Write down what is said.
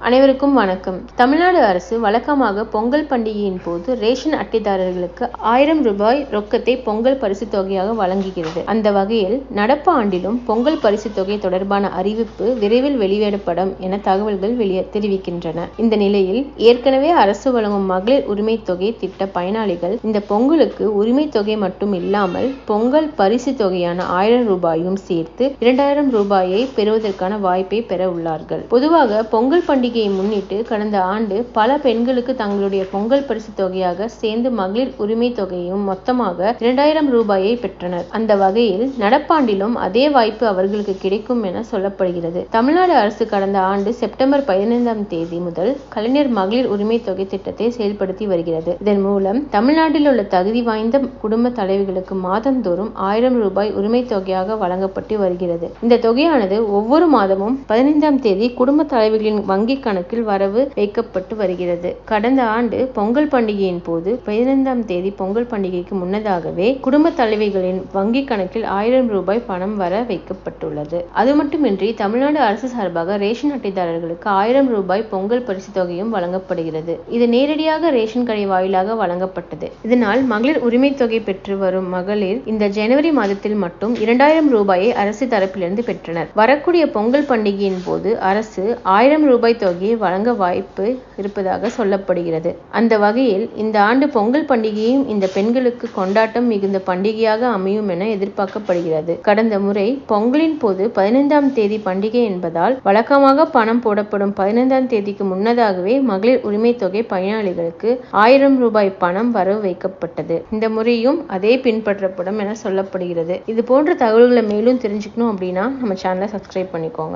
அனைவருக்கும் வணக்கம். தமிழ்நாடு அரசு வழக்கமாக பொங்கல் பண்டிகையின் போது ரேஷன் அட்டைதாரர்களுக்கு 1000 ரூபாய் ரொக்கத்தை பொங்கல் பரிசு தொகையாக வழங்குகிறது. அந்த வகையில் நடப்பு ஆண்டிலும் பொங்கல் பரிசு தொகை தொடர்பான அறிவிப்பு விரைவில் வெளியிடப்படும் என தகவல்கள் தெரிவிக்கின்றன. இந்த நிலையில் ஏற்கனவே அரசு வழங்கும் மகளிர் உரிமை தொகை திட்ட பயனாளிகள் இந்த பொங்கலுக்கு உரிமை தொகை மட்டும் இல்லாமல் பொங்கல் பரிசு தொகையான 1000 ரூபாயும் சேர்த்து 2000 ரூபாயை பெறுவதற்கான வாய்ப்பை பெற உள்ளார்கள். பொதுவாக பொங்கல் பண்டிகையை முன்னிட்டு கடந்த ஆண்டு பல பெண்களுக்கு தங்களுடைய பொங்கல் பரிசு தொகையாக சேர்ந்து மகளிர் உரிமை தொகையும் மொத்தமாக 2000 ரூபாயை பெற்றனர். அந்த வகையில் நடப்பாண்டிலும் அதே வாய்ப்பு அவர்களுக்கு கிடைக்கும் என சொல்லப்படுகிறது. தமிழ்நாடு அரசு கடந்த ஆண்டு செப்டம்பர் 15ஆம் தேதி முதல் கலைஞர் மகளிர் உரிமை தொகை திட்டத்தை செயல்படுத்தி வருகிறது. இதன் மூலம் தமிழ்நாட்டில் உள்ள தகுதி வாய்ந்த குடும்ப தலைவிகளுக்கு மாதந்தோறும் 1000 ரூபாய் உரிமை தொகையாக வழங்கப்பட்டு வருகிறது. இந்த தொகையானது ஒவ்வொரு மாதமும் 15ஆம் தேதி குடும்ப தலைவிகளின் வங்கி கணக்கில் வரவு வைக்கப்பட்டு வருகிறது. கடந்த ஆண்டு பொங்கல் பண்டிகையின் போது 15ஆம் தேதி பொங்கல் பண்டிகைக்கு முன்னதாகவே குடும்ப தலைவிகளின் வங்கி கணக்கில் 1000 ரூபாய் பணம் வர வைக்கப்பட்டுள்ளது. அது மட்டுமின்றி தமிழ்நாடு அரசு சார்பாக ரேஷன் அட்டைதாரர்களுக்கு 1000 ரூபாய் பொங்கல் பரிசு தொகையும் வழங்கப்படுகிறது. இது நேரடியாக ரேஷன் கடை வாயிலாக வழங்கப்பட்டது. இதனால் மகளிர் உரிமை தொகை பெற்று வரும் மகளிர் இந்த ஜனவரி மாதத்தில் மட்டும் 2000 ரூபாயை அரசு தரப்பிலிருந்து பெற்றனர். வரக்கூடிய பொங்கல் பண்டிகையின் போது அரசு 1000 ரூபாய் தொகையை வழங்க வாய்ப்பு இருப்பதாக சொல்லப்படுகிறது. அந்த வகையில் இந்த ஆண்டு பொங்கல் பண்டிகையும் இந்த பெண்களுக்கு கொண்டாட்டம் மிகுந்த பண்டிகையாக அமையும் என எதிர்பார்க்கப்படுகிறது. கடந்த முறை பொங்கலின் போது 15ஆம் தேதி பண்டிகை என்பதால் வழக்கமாக பணம் போடப்படும் 15ஆம் தேதிக்கு முன்னதாகவே மகளிர் உரிமை தொகை பயனாளிகளுக்கு 1000 ரூபாய் பணம் வரவு வைக்கப்பட்டது. இந்த முறையும் அதே பின்பற்றப்படும் என சொல்லப்படுகிறது. இது போன்ற தகவல்களை மேலும் தெரிஞ்சுக்கணும் அப்படின்னா நம்ம சேனலை சப்ஸ்கிரைப் பண்ணிக்கோங்க.